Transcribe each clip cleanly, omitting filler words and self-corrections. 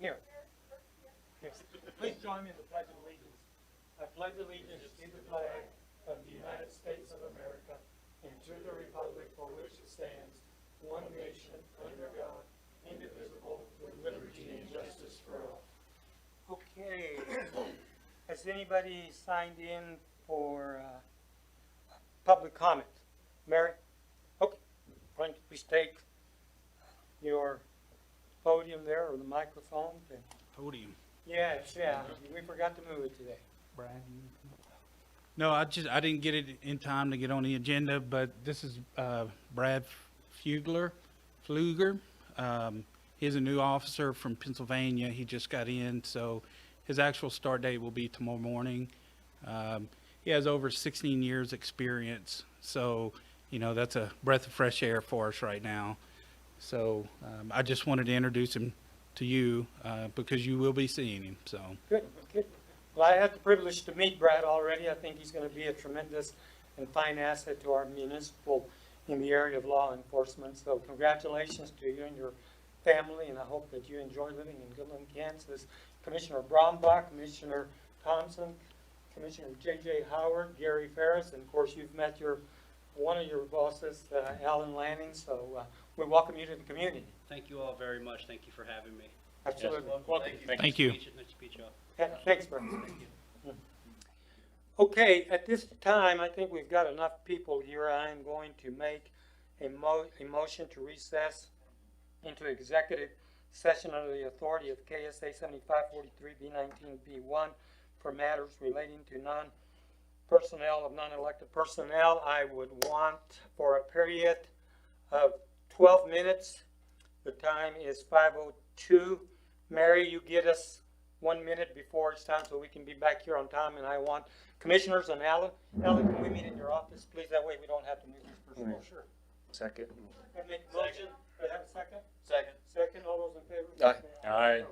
Here. Yes. Please join me in the Pledge of Allegiance. I pledge allegiance to the flag of the United States of America and to the republic for which it stands, one nation, under God, indivisible, with liberty and justice for all. Okay. Has anybody signed in for public comment? Mary? Okay. Why don't you please take your podium there, or the microphone. Podium. Yes, yeah. We forgot to move it today. Brad, no, I didn't get it in time to get on the agenda, but this is Brad Fluger. He's a new officer from Pennsylvania. He just got in, so his actual start date will be tomorrow morning. He has over 16 years experience, so that's a breath of fresh air for us right now. So I just wanted to introduce him to you because you will be seeing him. So Good, good. Well, I had the privilege to meet Brad already. I think he's going to be a tremendous and fine asset to our municipal in the area of law enforcement. So congratulations to you and your family, and I hope that you enjoy living in Goodland, Kansas. Commissioner Brombach, Commissioner Thompson, Commissioner J.J. Howard, Gary Ferris, and of course you've met one of your bosses, Alan Lanning. So we welcome you to the community. Thank you all very much. Thank you for having me. Absolutely. Yes, Welcome. Thank you. Nice to meet you all. Thanks, Brad. Okay, at this time, I think we've got enough people here. I'm going to make a motion to recess into executive session under the authority of KSA 7543B19B1 for matters relating to non-personnel of non-elected personnel. I would want for a period of 12 minutes. The time is 5:02. Mary, you get us 1 minute before it's time so we can be back here on time. And I want commissioners and Alan, can we meet in your office, please? That way we don't have to move this person. Oh, sure. Second. I make a motion. Do I have a second? Second. Second. All those in favor? Aye. Aye.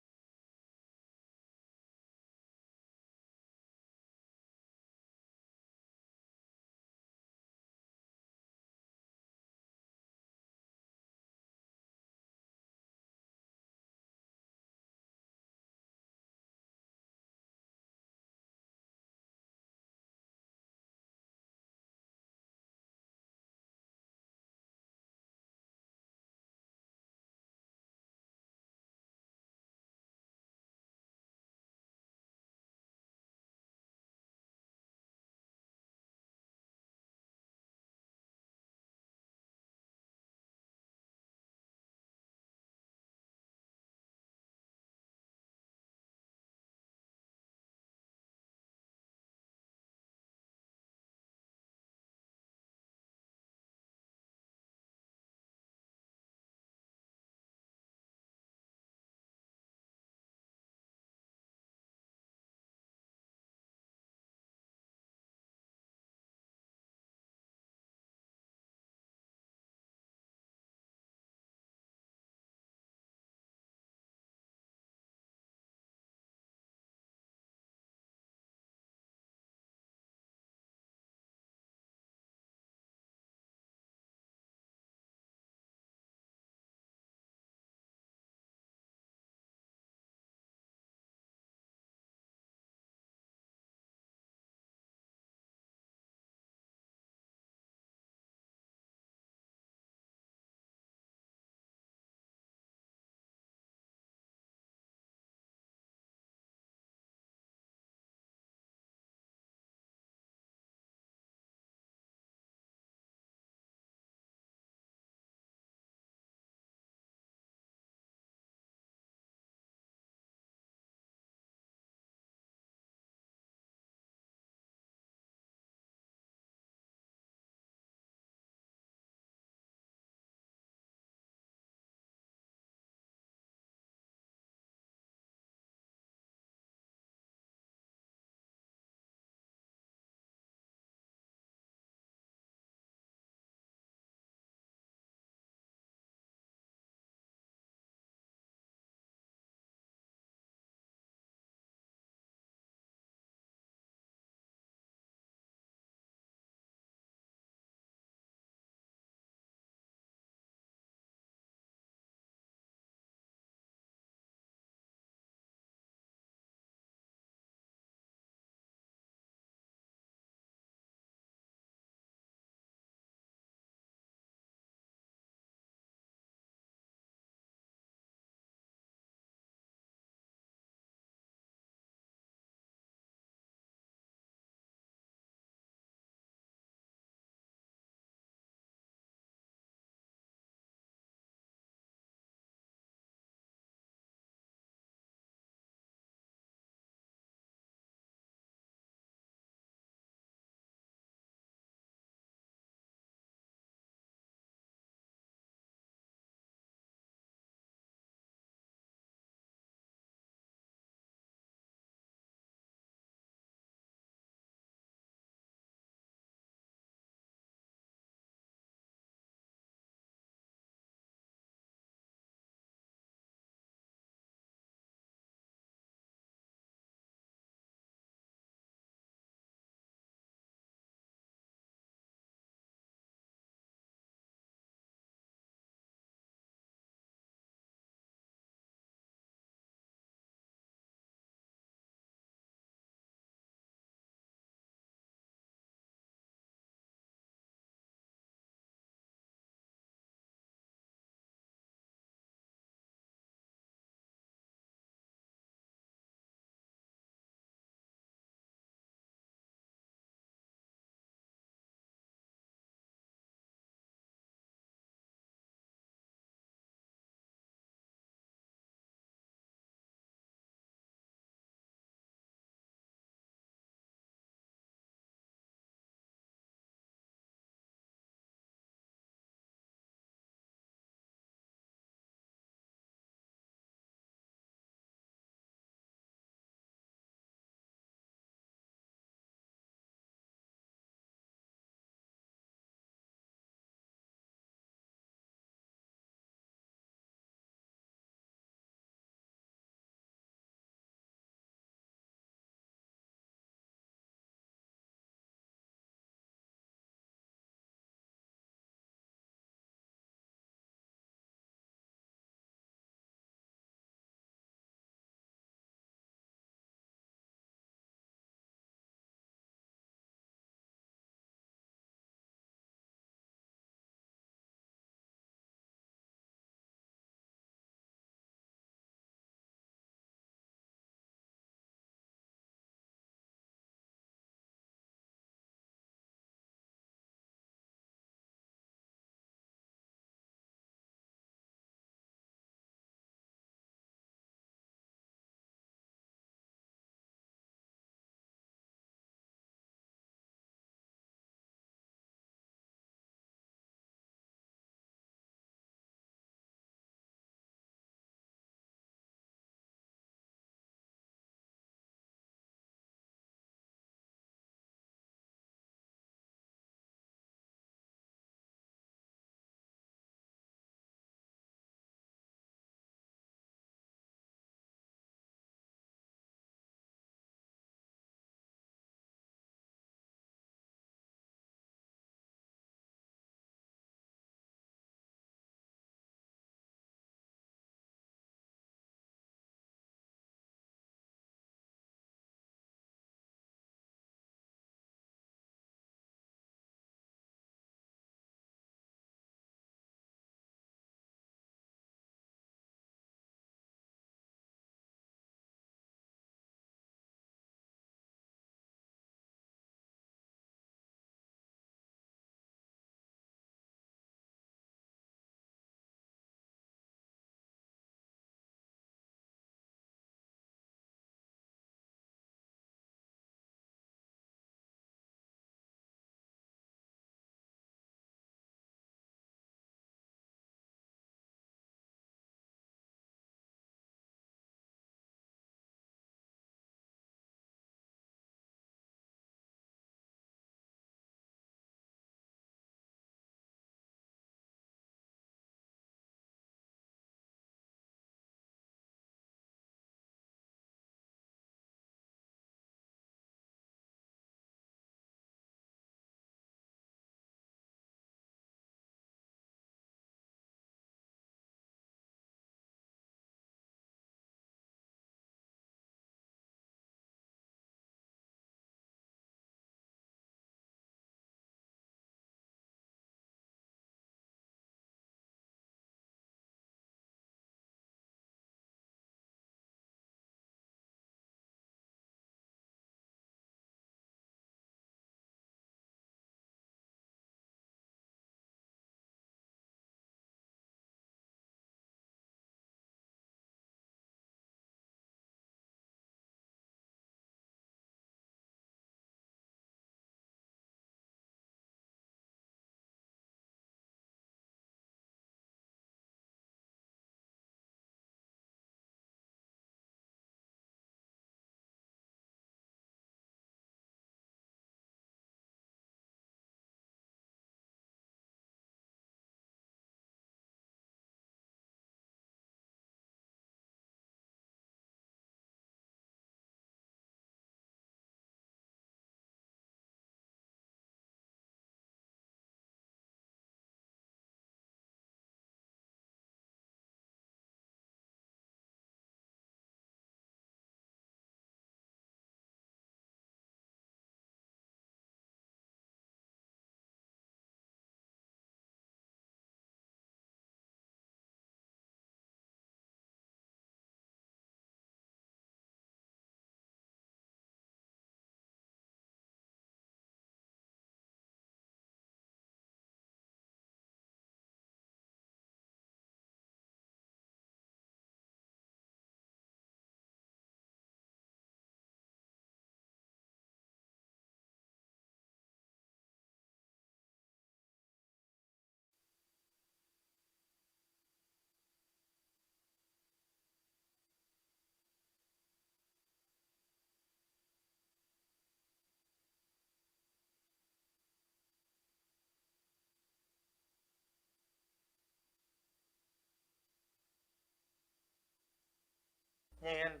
and,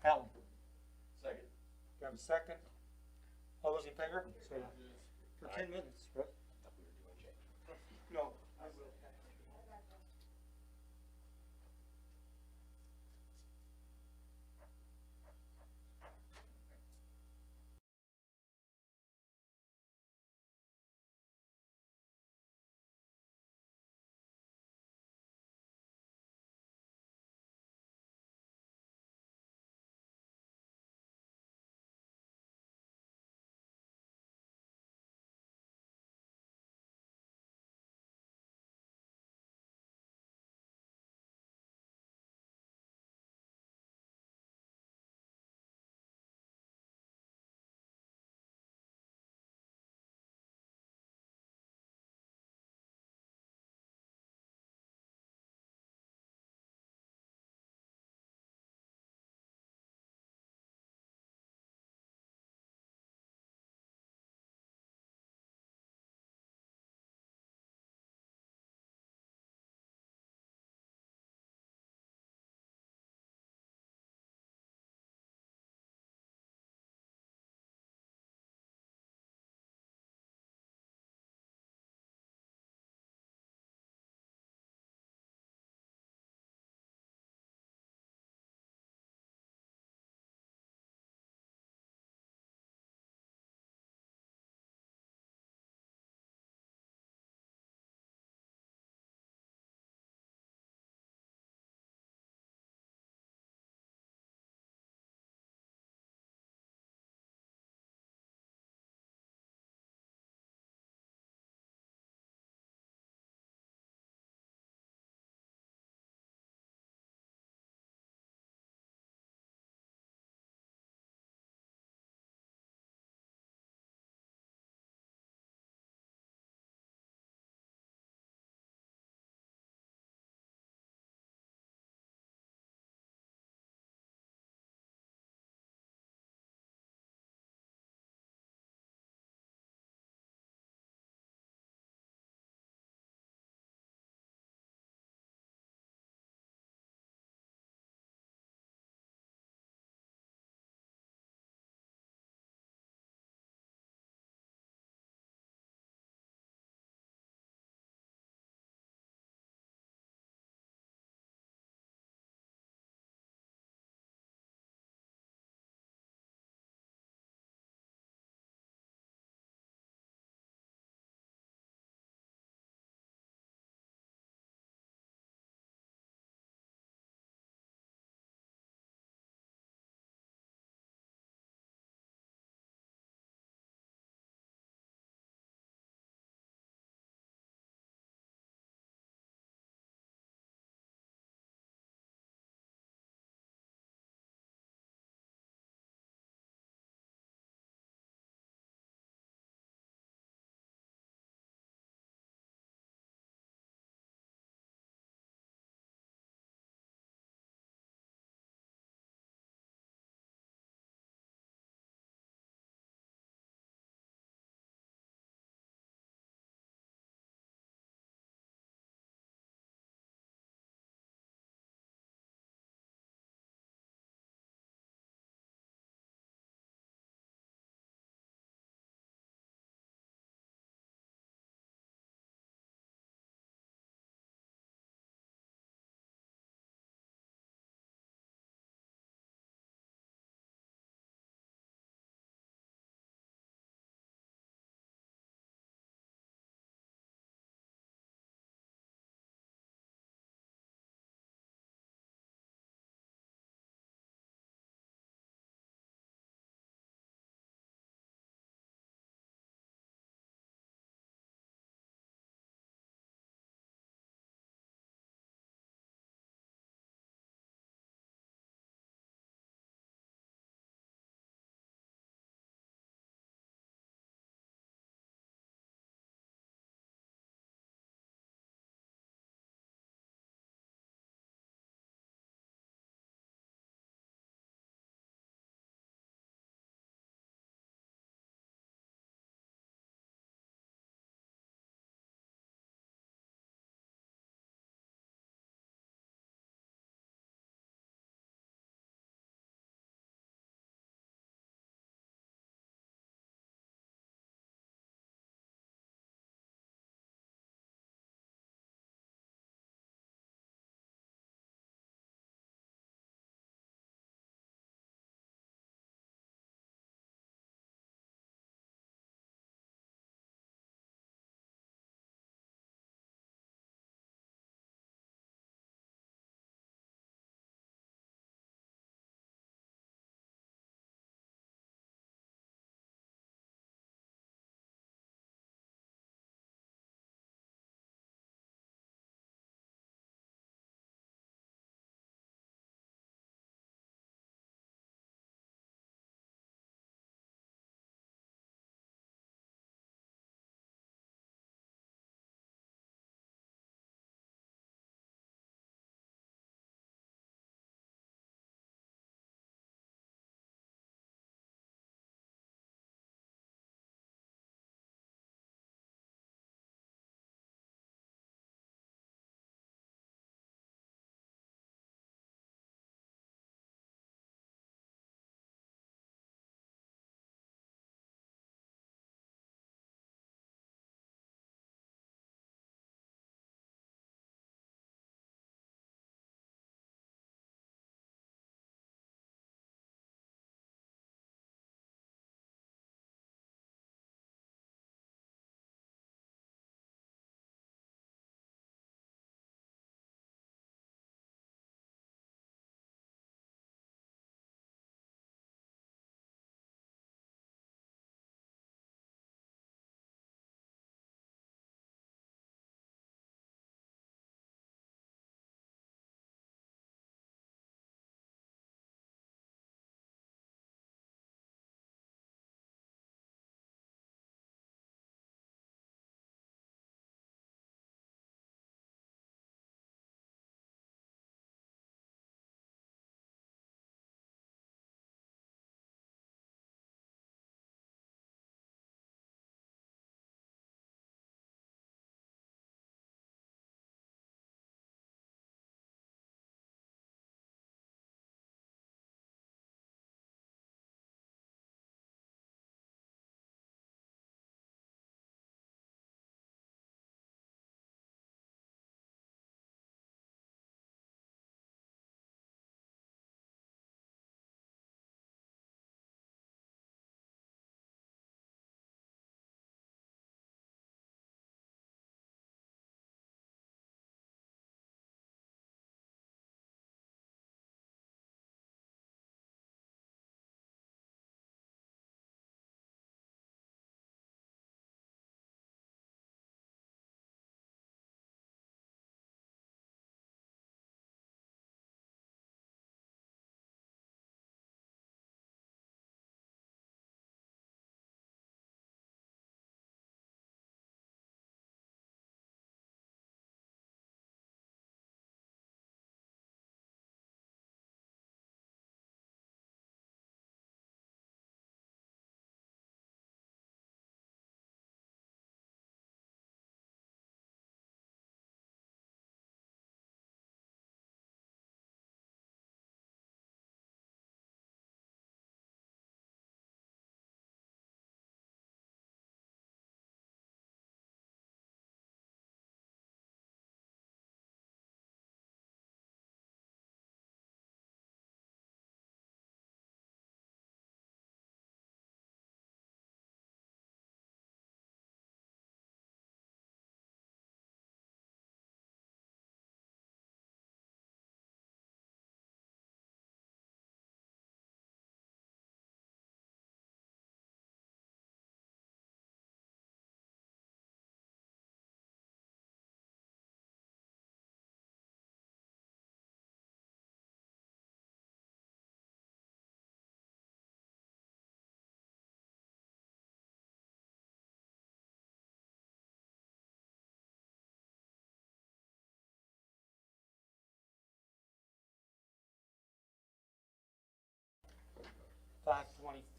Alan. Second. Do I have a second? All those in favor? Say aye. For 10 minutes, right? No, I will.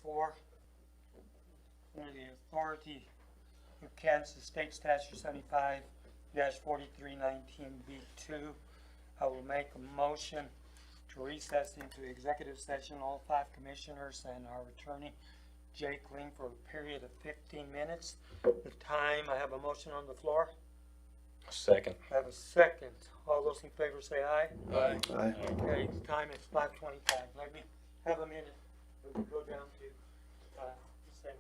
24. Under the authority of Kansas State Statute 75-4319B2, I will make a motion to recess into executive session, all 5 commissioners and our attorney, Jake Ling, for a period of 15 minutes. The time, I have a motion on the floor. Second. I have a second. All those in favor say aye. Aye. Okay, the time is 5:25. Let me have a minute. We'll go down to, the same.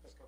Let's go.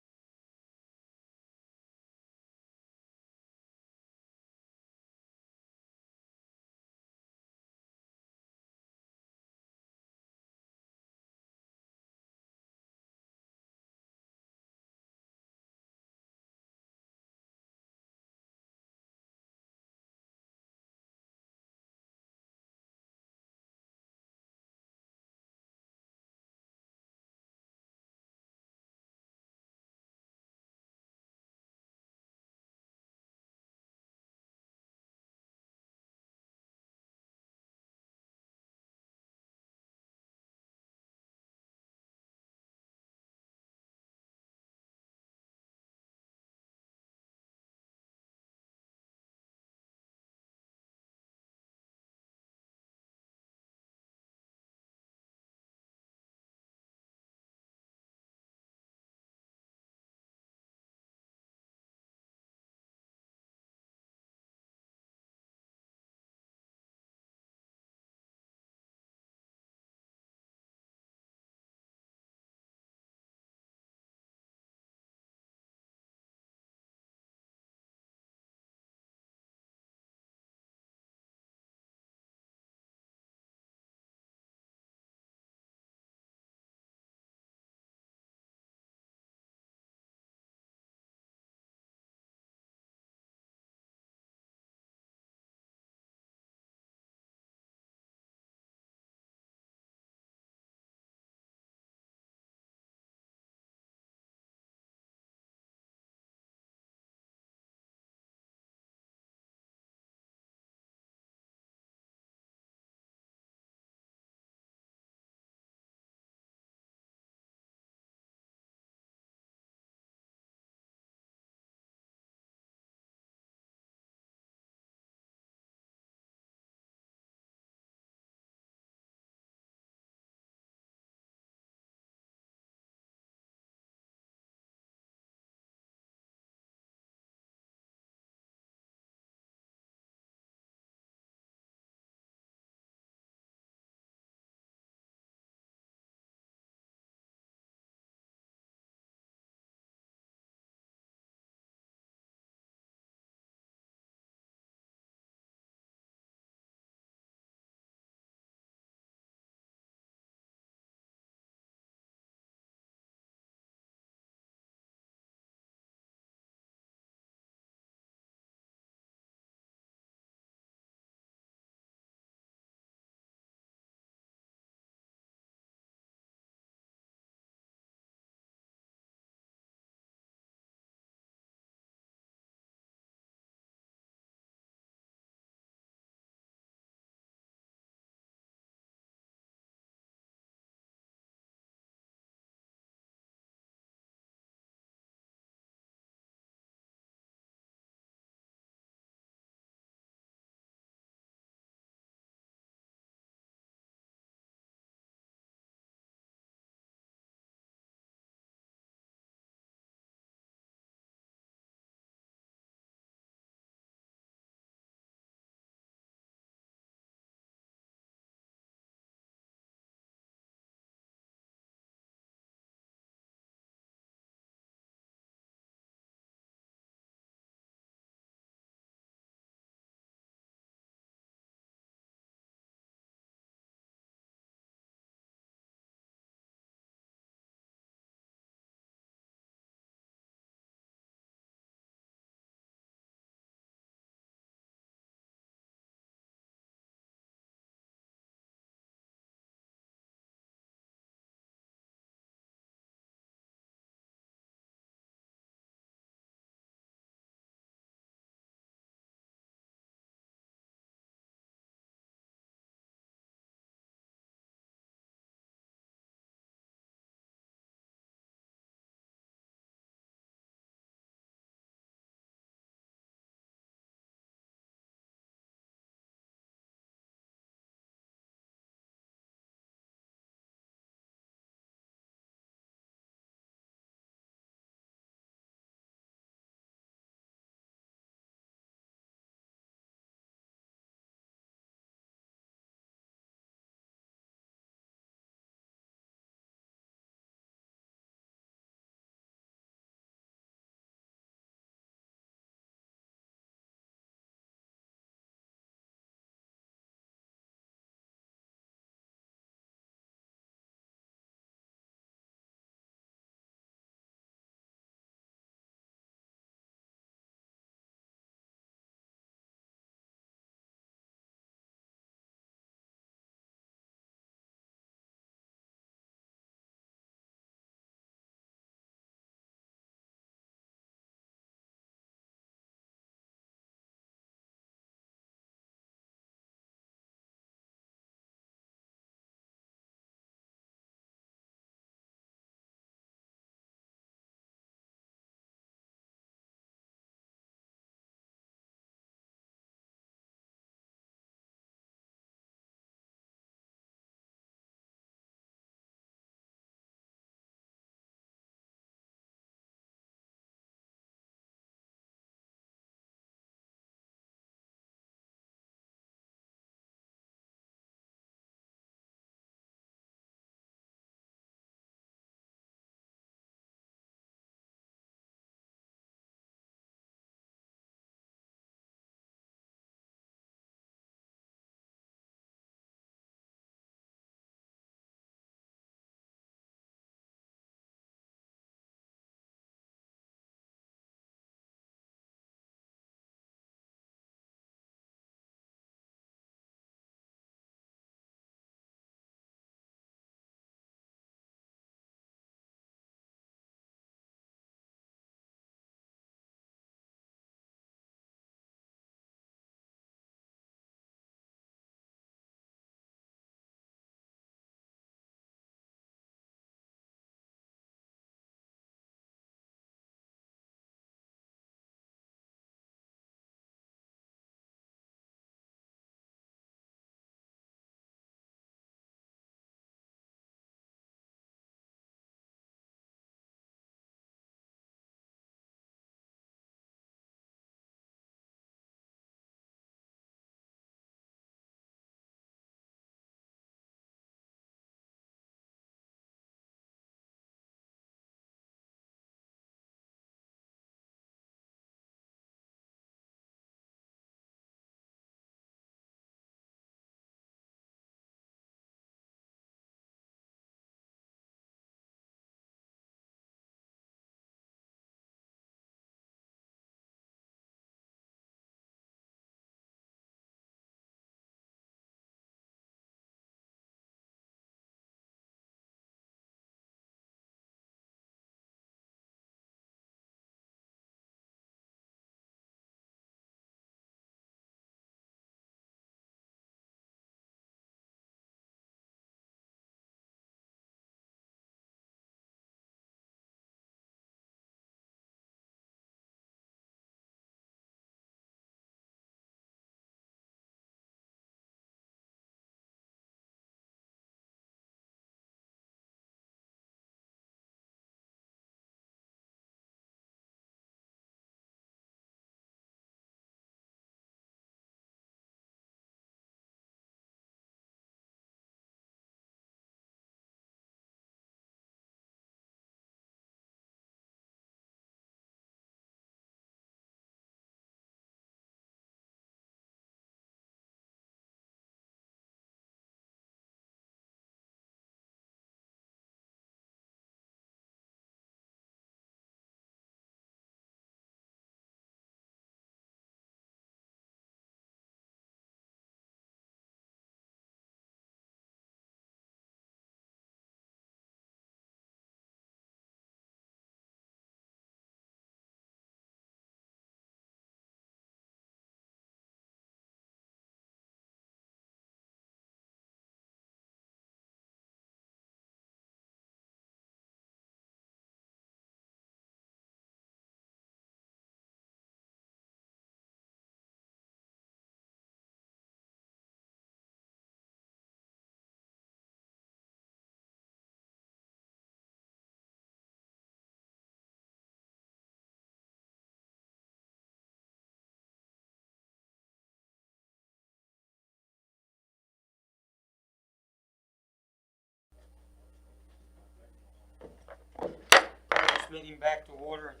meeting back to order at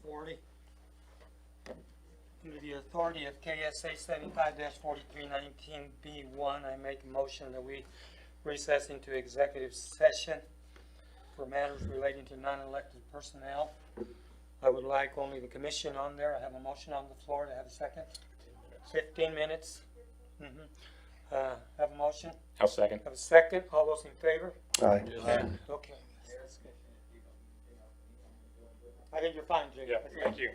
5:40. Under the authority of KSA 75-4319B1, I make a motion that we recess into executive session for matters relating to non-elected personnel. I would like only the commission on there. I have a motion on the floor. To have a second? 15 minutes. Have a motion? I'll second. Have a second? All those in favor? Aye. Okay. I think you're fine, Jake. Yeah, thank you.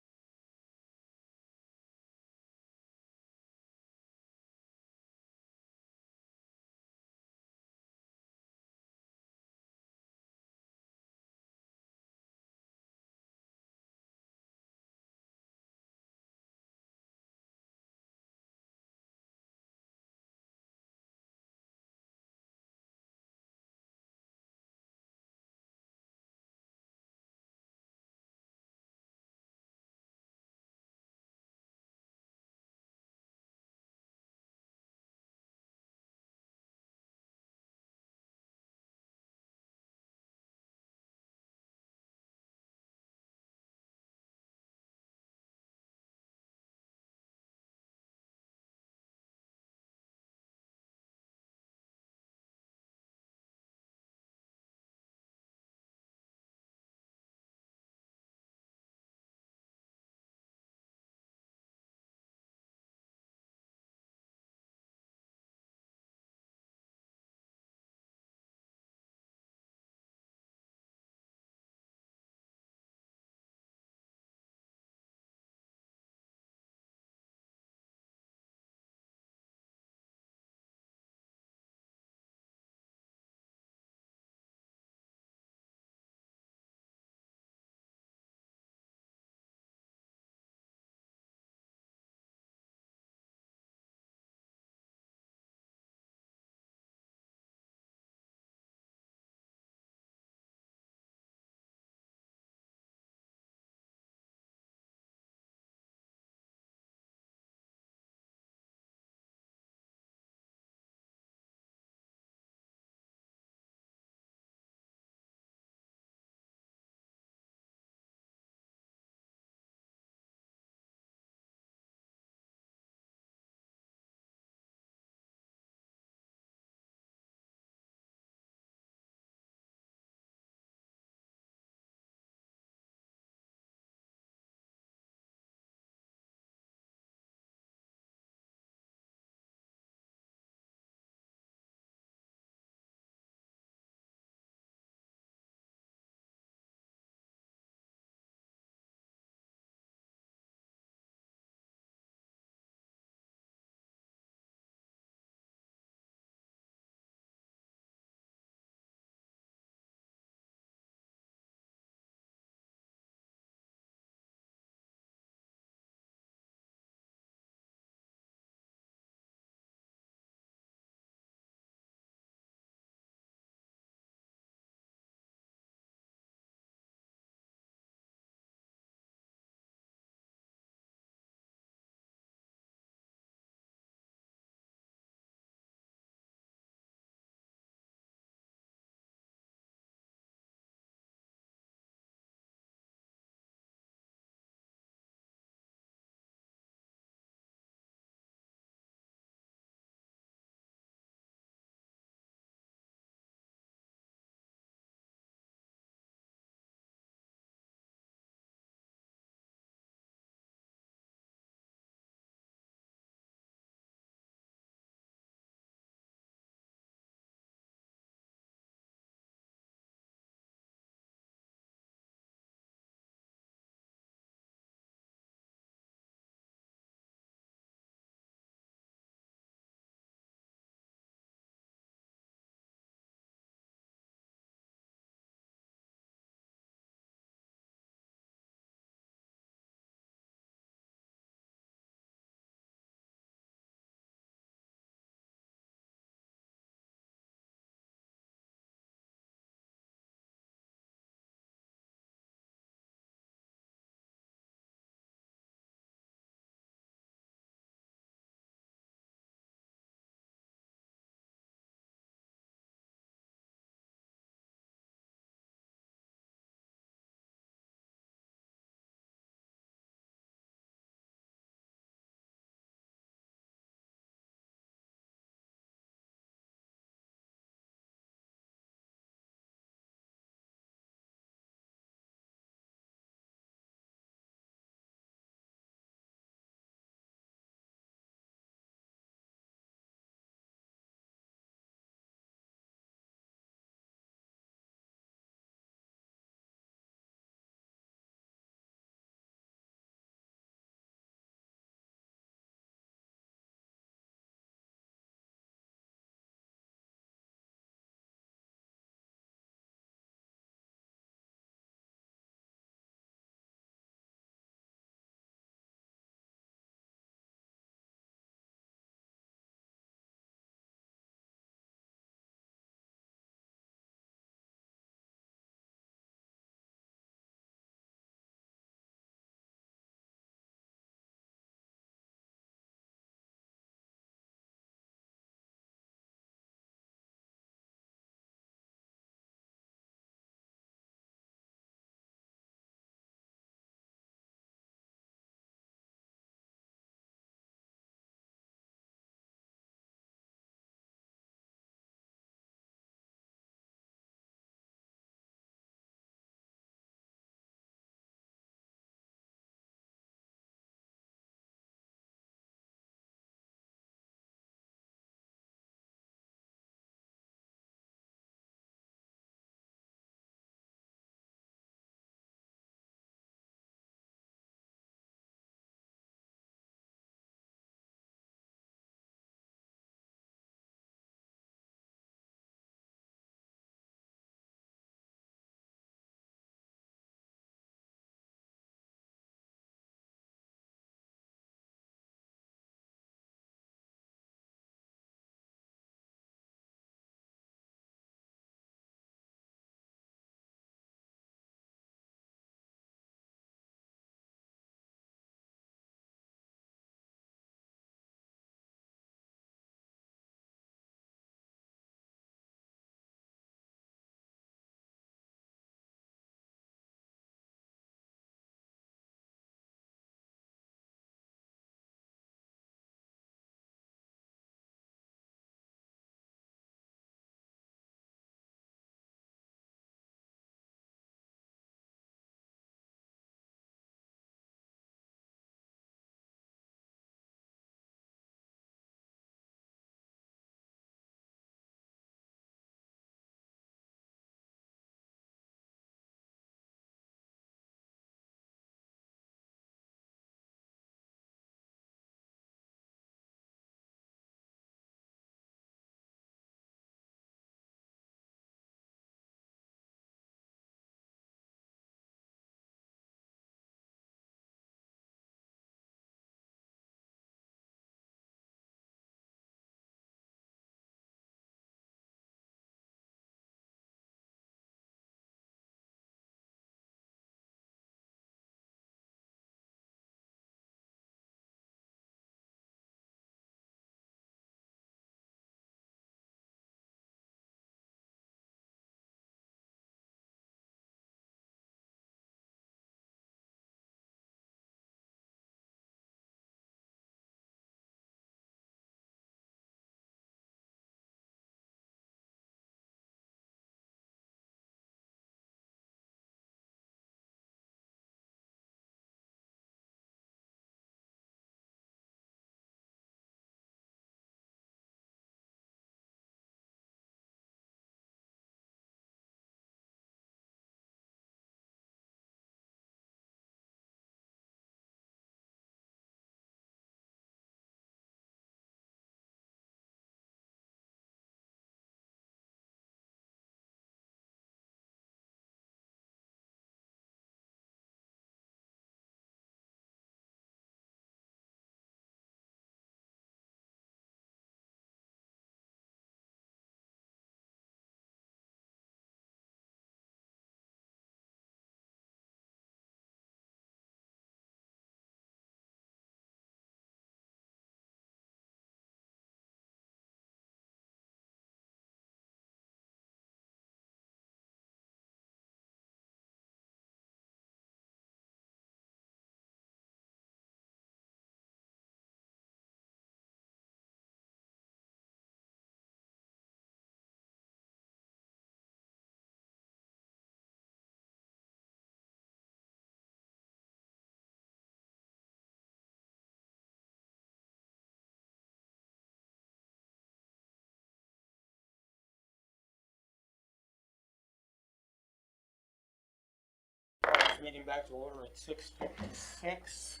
Meeting back to order at 6:56.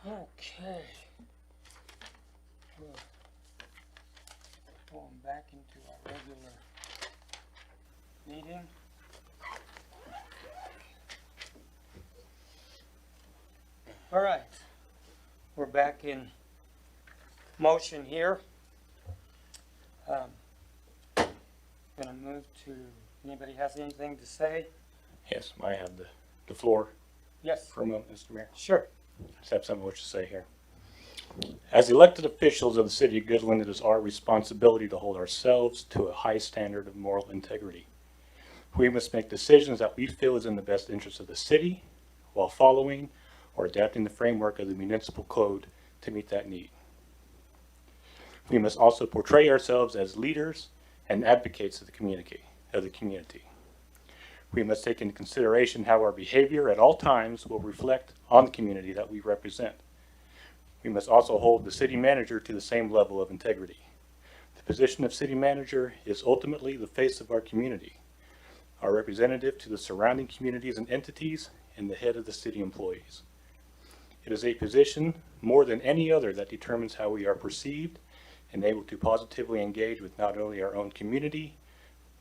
Okay. We're going back into our regular meeting. All right. We're back in motion here. Gonna move to, anybody has anything to say? Yes, I have the floor Yes, for a moment, Mr. Mayor. sure. Just have something to say here. As elected officials of the city of Goodland, it is our responsibility to hold ourselves to a high standard of moral integrity. We must make decisions that we feel is in the best interest of the city while following or adapting the framework of the municipal code to meet that need. We must also portray ourselves as leaders and advocates of the community. We must take into consideration how our behavior at all times will reflect on the community that we represent. We must also hold the city manager to the same level of integrity. The position of city manager is ultimately the face of our community, our representative to the surrounding communities and entities, and the head of the city employees. It is a position more than any other that determines how we are perceived and able to positively engage with not only our own community,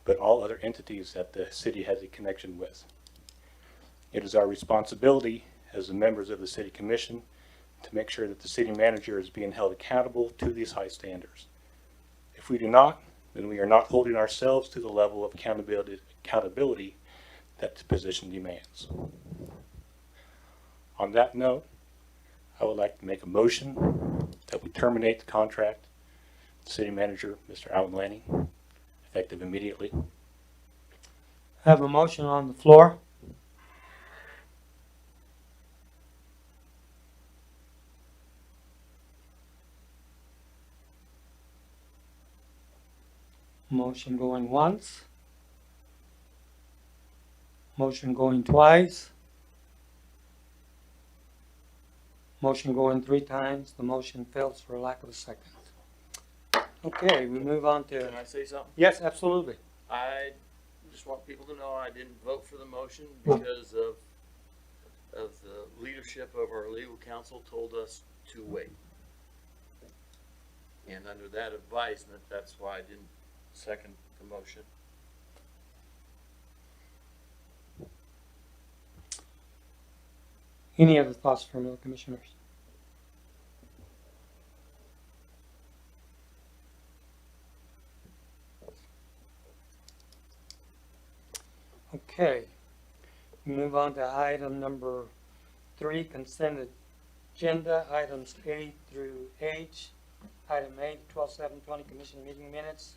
but all other entities that the city has a connection with. It is our responsibility as the members of the city commission to make sure that the city manager is being held accountable to these high standards. If we do not, then we are not holding ourselves to the level of accountability that the position demands. On that note, I would like to make a motion that we terminate the contract with the city manager, Mr. Alan Lanning, effective immediately. Have a motion on the floor. Motion going once. Motion going twice. Motion going 3 times. The motion fails for lack of a second. Okay, we move on to, Can I say something? yes, absolutely. I just want people to know I didn't vote for the motion because of the leadership of our legal counsel told us to wait. And under that advisement, that's why I didn't second the motion. Any other thoughts from the commissioners? Okay, we move on to item number 3, consent agenda, items A through H. Item A, 12/7/20 commission meeting minutes.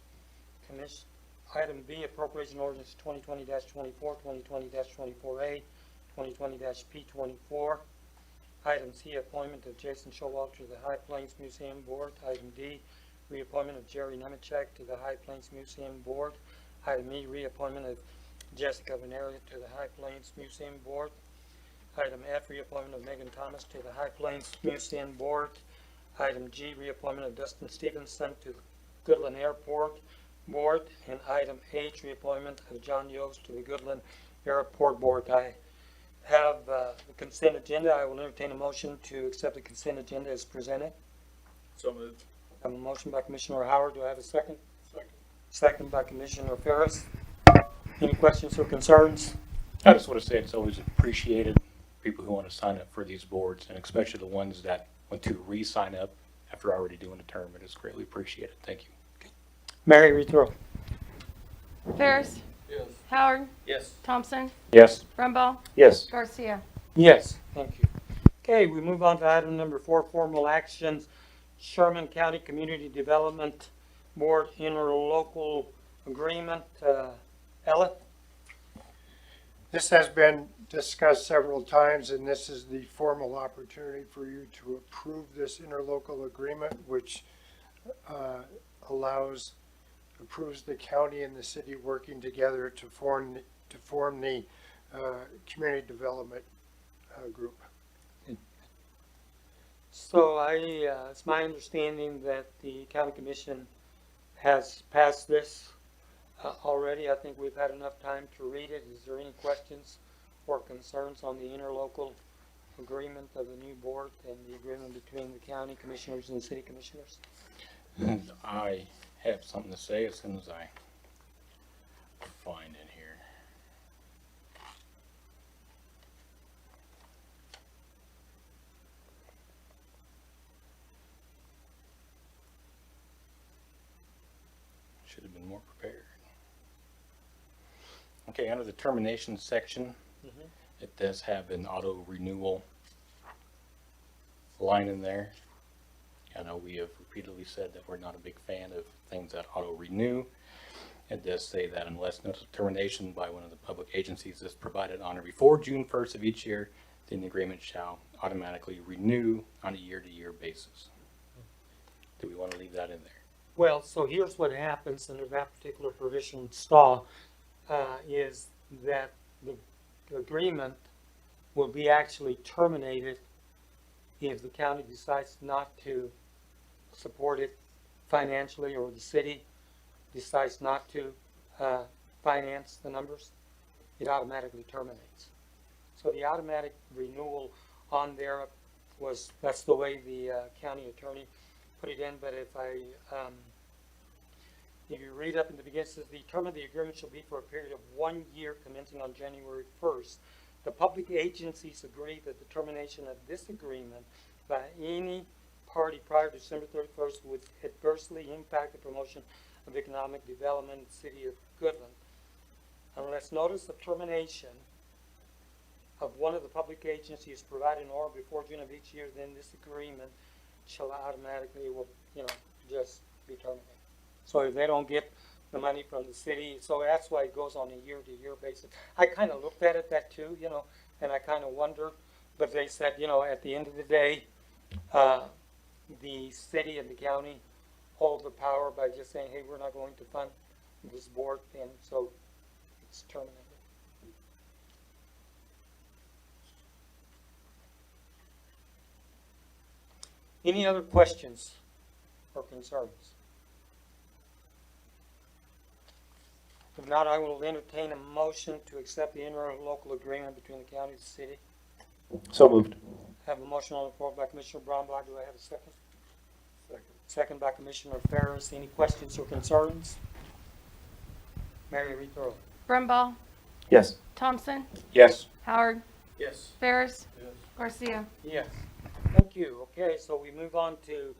Item B, appropriation ordinance 2020-24, 2020-24A, 2020-P24. Item C, appointment of Jason Showalter to the High Plains Museum Board. Item D, reappointment of Jerry Nemechek to the High Plains Museum Board. Item E, reappointment of Jessica Veneria to the High Plains Museum Board. Item F, reappointment of Megan Thomas to the High Plains Museum Board. Item G, reappointment of Dustin Stevenson to the Goodland Airport Board. And item H, reappointment of John Yost to the Goodland Airport Board. I have the consent agenda. I will entertain a motion to accept the consent agenda as presented. So moved. I have a motion by Commissioner Howard. Do I have a second? Second by Commissioner Ferris. Any questions or concerns? I just want to say it's always appreciated, people who want to sign up for these boards, and especially the ones that want to re-sign up after already doing a term. It is greatly appreciated. Thank you. Mary, read through. Ferris, Yes. Howard, Yes. Thompson, Yes. Brumbaugh, Yes. Garcia. Yes, thank you. Okay, we move on to item number 4, formal actions. Sherman County Community Development Board interlocal agreement. Ella? This has been discussed several times, and this is the formal opportunity for you to approve this interlocal agreement, which approves the county and the city working together to form the community development group. So it's my understanding that the county commission has passed this. already. I think we've had enough time to read it. Is there any questions or concerns on the interlocal agreement of the new board and the agreement between the county commissioners and the city commissioners? I have something to say as soon as I find it here. Should have been more prepared. Okay, under the termination section, it does have an auto renewal line in there. I know we have repeatedly said that we're not a big fan of things that auto renew. It does say that unless notice of termination by one of the public agencies is provided on or before June 1st of each year, then the agreement shall automatically renew on a year-to-year basis. Do we want to leave that in there? Well, so here's what happens under that particular provision SAW, is that the agreement will be actually terminated if the county decides not to support it financially, or the city decides not to finance the numbers. It automatically terminates. So the automatic renewal on there that's the way the county attorney put it in. But if you read up in the beginning, it says the term of the agreement shall be for a period of 1 year commencing on January 1st. The public agencies agree that the termination of this agreement by any party prior to December 31st would adversely impact the promotion of economic development in the city of Goodland. Unless notice of termination of one of the public agencies provided in or before June of each year, then this agreement shall automatically, just be terminated. So if they don't get the money from the city, so that's why it goes on a year-to-year basis. I kind of looked at it that too, and I kind of wondered, but they said, at the end of the day, the city and the county hold the power by just saying, hey, we're not going to fund this board, and so it's terminated. Any other questions or concerns? If not, I will entertain a motion to accept the interlocal agreement between the county and the city. So moved. Have a motion on the floor by Commissioner Brombaugh. Do I have a second? Second by Commissioner Ferris. Any questions or concerns? Mary, read the roll. Brumbaugh, Yes. Thompson, Yes. Howard, Yes. Ferris, Garcia. Yes. Thank you. Okay, so we move on to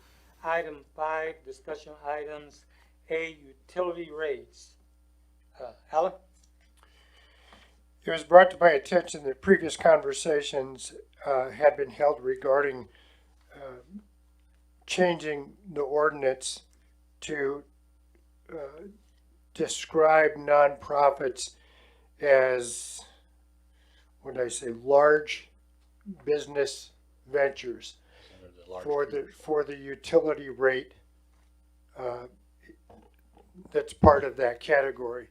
item 5, discussion items A, utility rates. Alan? It was brought to my attention that previous conversations had been held regarding changing the ordinance to describe nonprofits as, what did I say, large business ventures for the utility rate that's part of that category.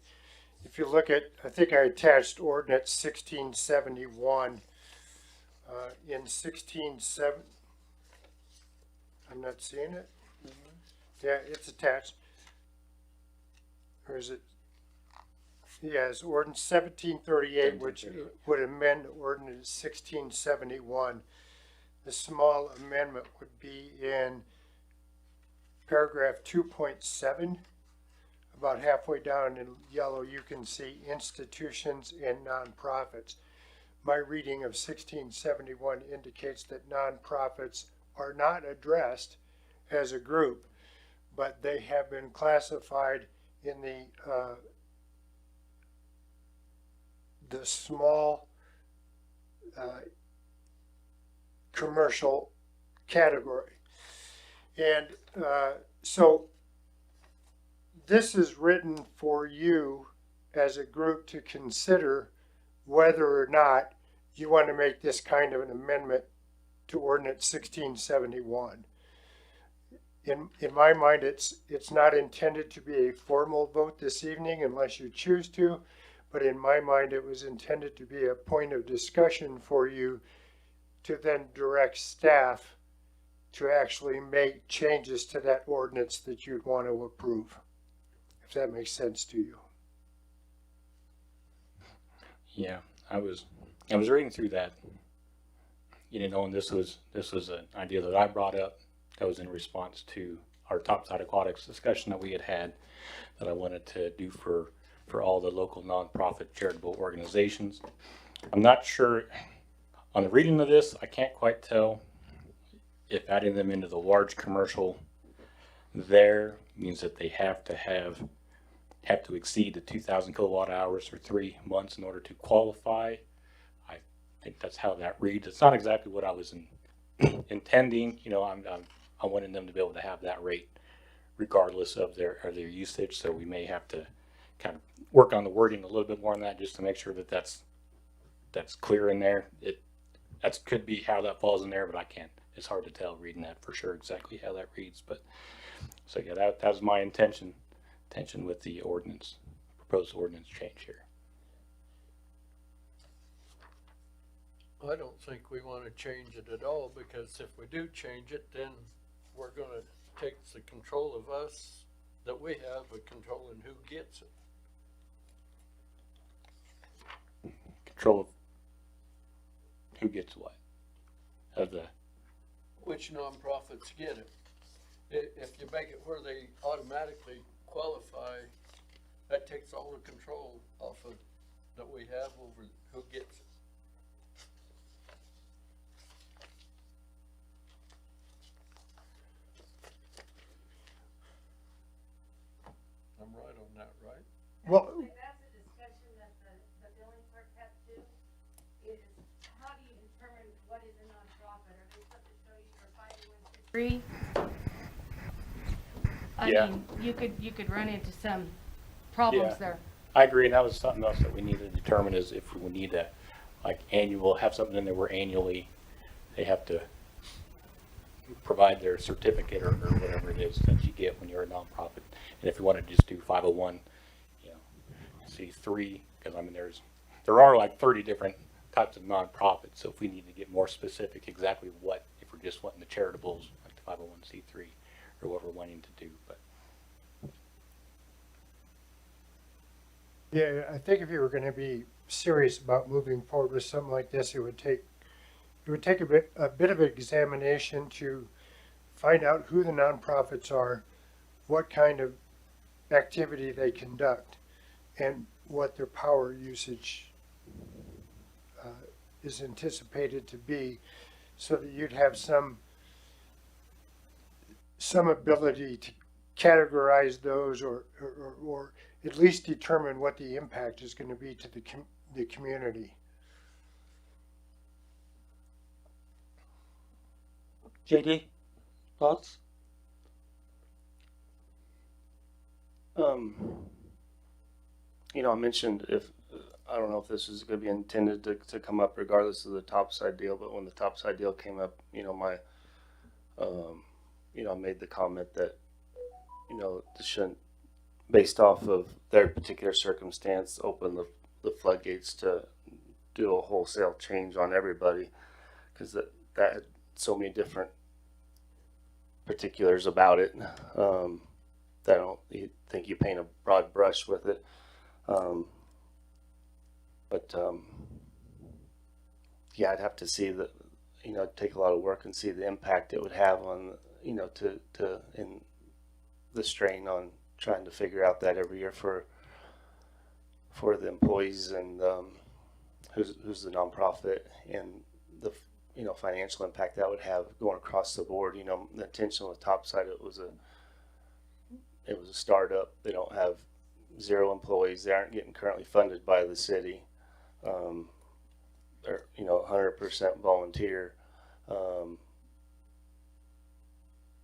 If you look at, I think I attached ordinance 1671. In 1670, I'm not seeing it. Yeah, it's attached. Or is it? Yes, ordinance 1738, which would amend ordinance 1671. The small amendment would be in paragraph 2.7. About halfway down in yellow, you can see institutions and nonprofits. My reading of 1671 indicates that nonprofits are not addressed as a group, but they have been classified in the small commercial category. And so this is written for you as a group to consider whether or not you want to make this kind of an amendment to ordinance 1671. In my mind, it's not intended to be a formal vote this evening unless you choose to, but in my mind, it was intended to be a point of discussion for you to then direct staff to actually make changes to that ordinance that you'd want to approve, if that makes sense to you. Yeah, I was reading through that, and this was an idea that I brought up that was in response to our Topside Aquatics discussion that we had that I wanted to do for all the local nonprofit charitable organizations. I'm not sure on the reading of this, I can't quite tell if adding them into the large commercial there means that they have to exceed the 2,000 kilowatt hours for 3 months in order to qualify. I think that's how that reads. It's not exactly what I was intending. I wanted them to be able to have that rate regardless of their usage. So we may have to kind of work on the wording a little bit more on that just to make sure that that's clear in there. That could be how that falls in there, but I can't. It's hard to tell reading that for sure exactly how that reads. But so yeah, that was my intention with the proposed ordinance change here. I don't think we want to change it at all, because if we do change it, then we're going to take the control of us that we have of controlling who gets it. Control of who gets what? Which nonprofits get it. If you make it where they automatically qualify, that takes all the control off of that we have over who gets it. I'm right on that, right? Well, That's a discussion that the billing clerk has to do, is how do you determine what is a nonprofit? Are they supposed to show you your 501c3? Yeah. I mean, you could run into some problems Yeah. there. I agree, and that was something else that we need to determine is if we need to, have something in there where annually they have to provide their certificate or whatever it is that you get when you're a nonprofit. And if you want to just do 501, C3, because there are like 30 different types of nonprofits. So if we need to get more specific, exactly what, if we're just wanting the charitables, like the 501c3, or what we're wanting to do, but. yeah, I think if you were going to be serious about moving forward with something like this, it would take a bit of examination to find out who the nonprofits are, what kind of activity they conduct, and what their power usage is anticipated to be, so that you'd have some ability to categorize those or at least determine what the impact is going to be to the community. JD, thoughts? I mentioned I don't know if this is going to be intended to come up regardless of the Topside deal, but when the Topside deal came up, I made the comment that, this shouldn't, based off of their particular circumstance, open the floodgates to do a wholesale change on everybody, because that had so many different particulars about it that I don't think you paint a broad brush with it. Yeah, I'd have to see take a lot of work and see the impact it would have on, in the strain on trying to figure out that every year for the employees and who's the nonprofit, and the financial impact that would have going across the board. The intention with Topside, it was a startup. They don't have 0 employees. They aren't getting currently funded by the city. They're 100% volunteer.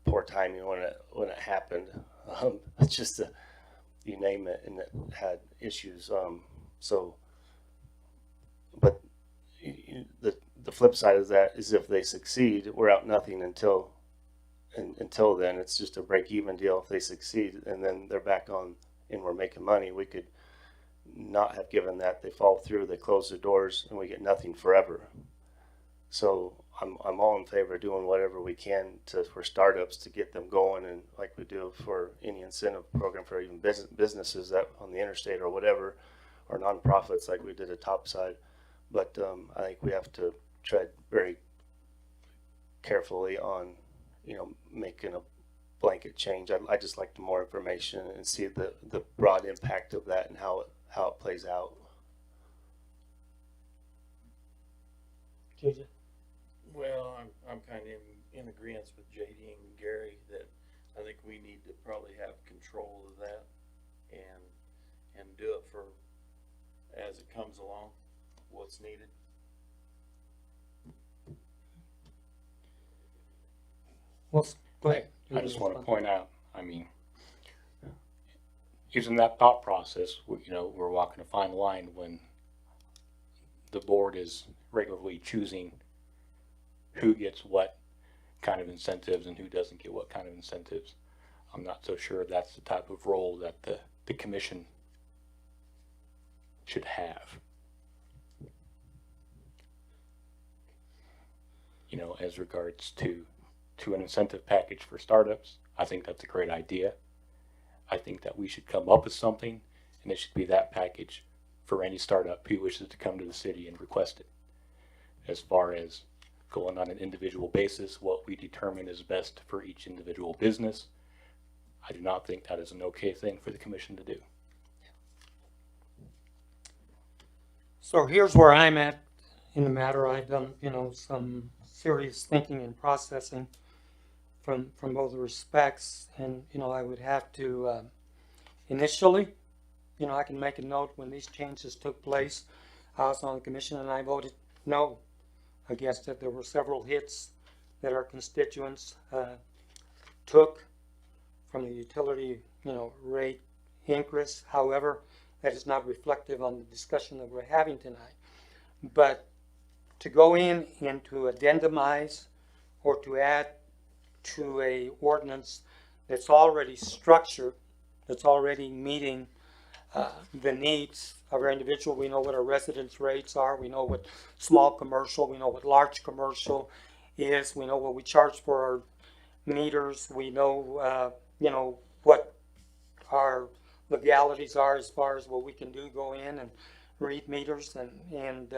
Poor timing when it happened. It's just you name it, and it had issues. But the flip side of that is if they succeed, we're out nothing until then. It's just a break-even deal if they succeed, and then they're back on and we're making money. We could not have given that. They fall through, they close the doors, and we get nothing forever. So I'm all in favor of doing whatever we can for startups to get them going, and like we do for any incentive program for even businesses that on the interstate or whatever, or nonprofits like we did at Topside. But I think we have to tread very carefully on, making a blanket change. I just like more information and see the broad impact of that and how it plays out. JJ? Well, I'm kind of in agreement with JD and Gary that I think we need to probably have control of that and do it for, as it comes along, what's needed. Well, go ahead. I just want to point out, using that thought process, we're walking a fine line when the board is regularly choosing who gets what kind of incentives and who doesn't get what kind of incentives. I'm not so sure that's the type of role that the commission should have. As regards to an incentive package for startups, I think that's a great idea. I think that we should come up with something, and it should be that package for any startup who wishes to come to the city and request it. As far as going on an individual basis, what we determine is best for each individual business, I do not think that is an okay thing for the commission to do. So here's where I'm at in the matter. I've done, some serious thinking and processing from both respects. And, I would have to, initially, I can make a note when these changes took place. I was on the commission and I voted no against it. There were several hits that our constituents took from the utility, rate increase. However, that is not reflective on the discussion that we're having tonight. But to go in and to addendamize or to add to a ordinance that's already structured, that's already meeting the needs of our individual. We know what our residence rates are. We know what small commercial, we know what large commercial is. We know what we charge for our meters. We know, what our legalities are as far as what we can do, go in and read meters and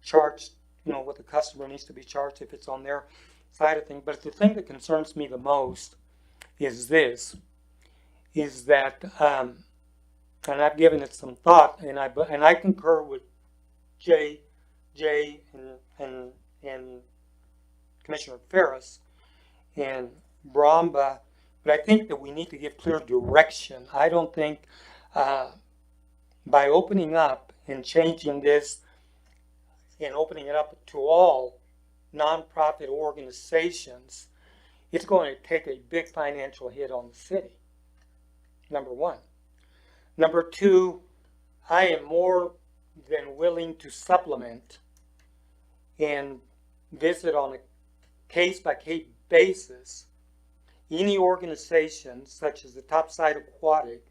charge, what the customer needs to be charged if it's on their side of things. But the thing that concerns me the most is this, is that, and I've given it some thought, and I concur with Jay and Commissioner Ferris and Bromba, but I think that we need to give clear direction. I don't think by opening up and changing this and opening it up to all nonprofit organizations, it's going to take a big financial hit on the city, number one. Number two, I am more than willing to supplement and visit on a case-by-case basis any organization such as the Topside Aquatic,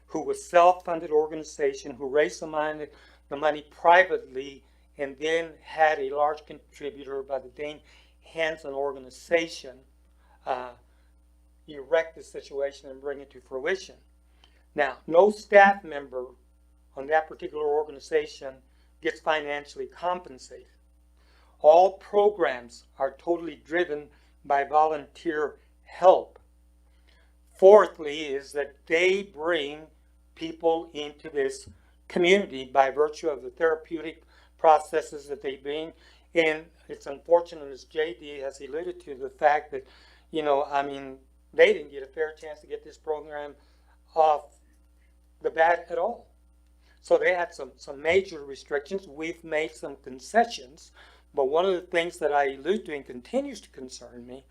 who was self-funded organization, who raised the money privately and then had a large contributor by the Dane Hansen organization erect the situation and bring it to fruition. Now, no staff member on that particular organization gets financially compensated. All programs are totally driven by volunteer help. Fourthly is that they bring people into this community by virtue of the therapeutic processes that they bring. And it's unfortunate, as JD has alluded to, the fact that, they didn't get a fair chance to get this program off the bat at all. So they had some major restrictions. We've made some concessions, but one of the things that I allude to and continues to concern me,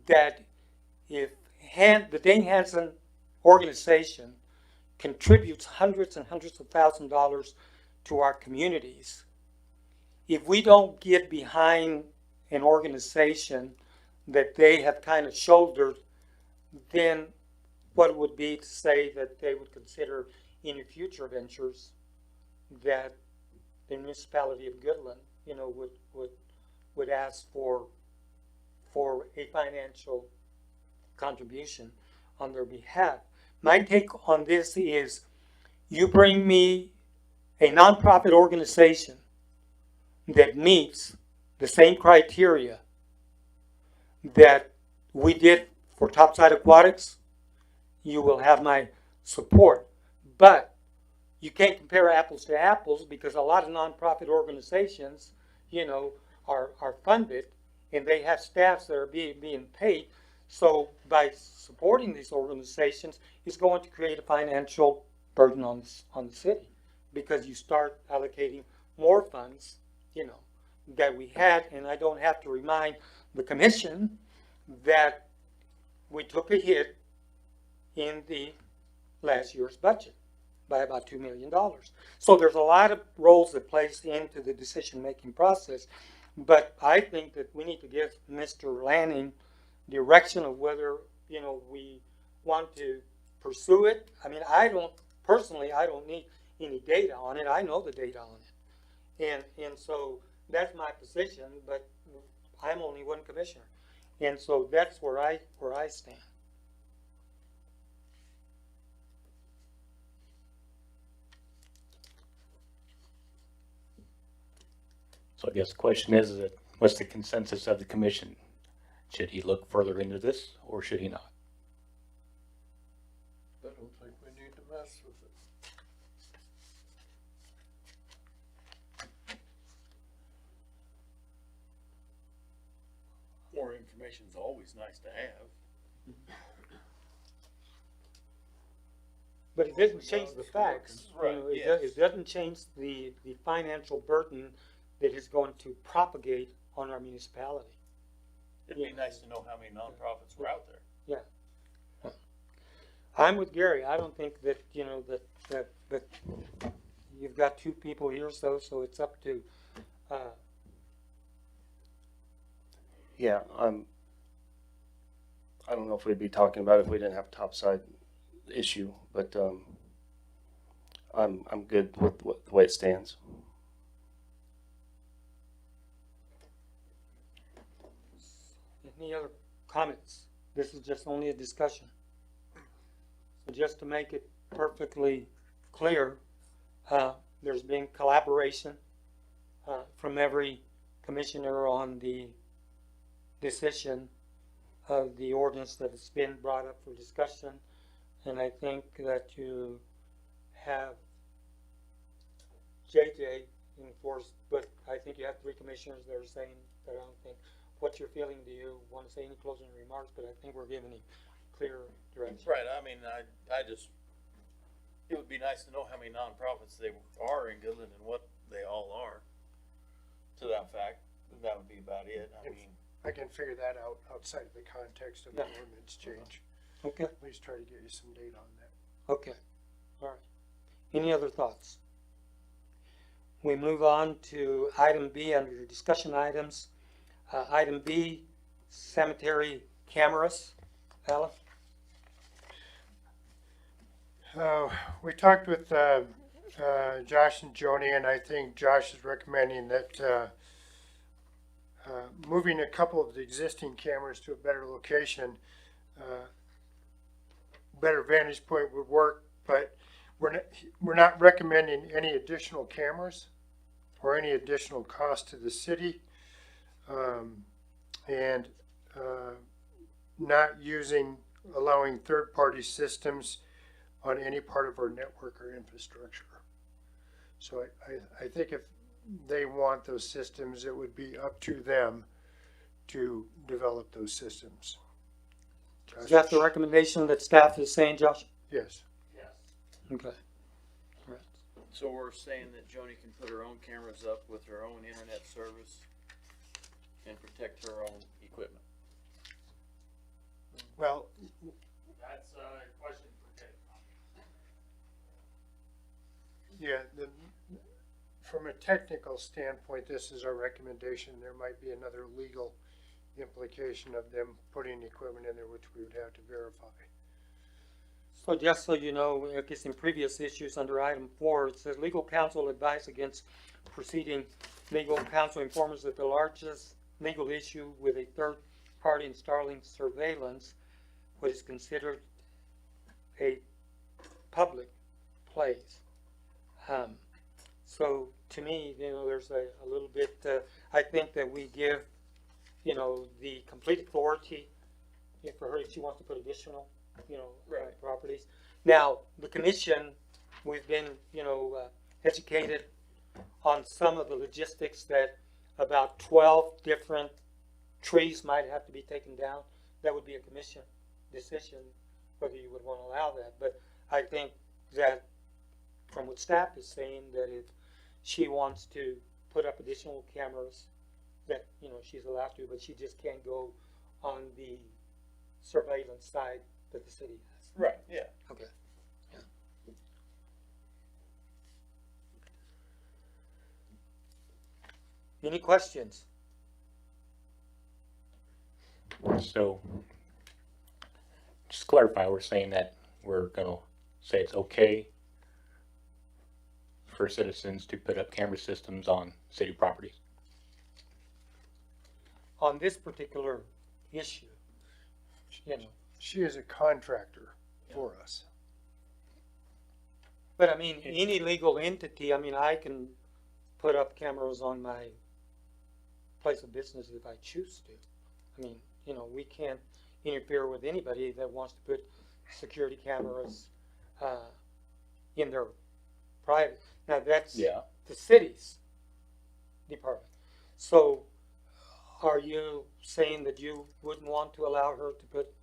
that if the Dane Hansen organization contributes hundreds and hundreds of thousands of dollars to our communities, if we don't get behind an organization that they have kind of shouldered, then what it would be to say that they would consider any future ventures that the municipality of Goodland, would ask for a financial contribution on their behalf. My take on this is, you bring me a nonprofit organization that meets the same criteria that we did for Topside Aquatics, you will have my support. But you can't compare apples to apples because a lot of nonprofit organizations, you know, are funded and they have staffs that are being paid. So by supporting these organizations, it's going to create a financial burden on the city because you start allocating more funds, you know, that we had, and I don't have to remind the commission that we took a hit in the last year's budget by about $2 million. So there's a lot of roles that plays into the decision-making process, but I think that we need to give Mr. Lanning direction of whether, you know, we want to pursue it. I mean, I don't need any data on it. I know the data on it. And so that's my position, but I'm only one commissioner. And so that's where I stand. So I guess the question is that what's the consensus of the commission? Should he look further into this or should he not? I don't think we need to mess with it. More information is always nice to have. But it doesn't change the facts. You Right, know, yes. it doesn't change the financial burden that is going to propagate on our municipality. It'd be nice to know how many nonprofits were out there. I'm with Gary. I don't think that, you know, that you've got two people here, so it's up to, Yeah, I don't know if we'd be talking about it if we didn't have a topside issue, but I'm good with the way it stands. any other comments? This is just only a discussion. So just to make it perfectly clear, there's been collaboration from every commissioner on the decision of the ordinance that has been brought up for discussion. And I think that you have JJ enforced, but I think you have three commissioners that are saying that I don't think. What's your feeling? Do you want to say any closing remarks? But I think we're giving you clear direction. Right, I mean, I just, it would be nice to know how many nonprofits they are in Goodland and what they all are. To that fact, that would be about it. I mean, I can figure that out outside of the context of the Yeah. ordinance change. Okay, At least try to get you some data on that. okay, all right. Any other thoughts? We move on to item B under your discussion items. Item B, cemetery cameras. Alan? We talked with Josh and Joni, and I think Josh is recommending that moving a couple of the existing cameras to a better location, better vantage point would work, but we're not recommending any additional cameras or any additional cost to the city, and not allowing third-party systems on any part of our network or infrastructure. So I think if they want those systems, it would be up to them to develop those systems. Is that the recommendation that staff is saying, Josh? Yes. Okay. so we're saying that Joni can put her own cameras up with her own internet service and protect her own equipment. Well, That's a question for Dave. yeah, from a technical standpoint, this is our recommendation. There might be another legal implication of them putting equipment in there, which we would have to verify. So just so you know, I guess in previous issues under item 4, it says legal counsel advice against proceeding. Legal counsel informs that the largest legal issue with a third party installing surveillance, what is considered a public place. So to me, you know, there's a little bit, I think that we give, you know, the complete authority for her if she wants to put additional, you know, Right. properties. Now, the commission, we've been, you know, educated on some of the logistics that about 12 different trees might have to be taken down. That would be a commission decision whether you would want to allow that. But I think that from what staff is saying, that if she wants to put up additional cameras, that, you know, she's allowed to, but she just can't go on the surveillance side that the city has. Right, yeah. Okay. Any questions? So, just to clarify, we're saying that we're gonna say it's okay for citizens to put up camera systems on city properties. On this particular issue, you know, She is a contractor for us. but I mean, any legal entity, I mean, I can put up cameras on my place of business if I choose to. I mean, you know, we can't interfere with anybody that wants to put security cameras, in their private. Now, that's Yeah. the city's department. So, are you saying that you wouldn't want to allow her to put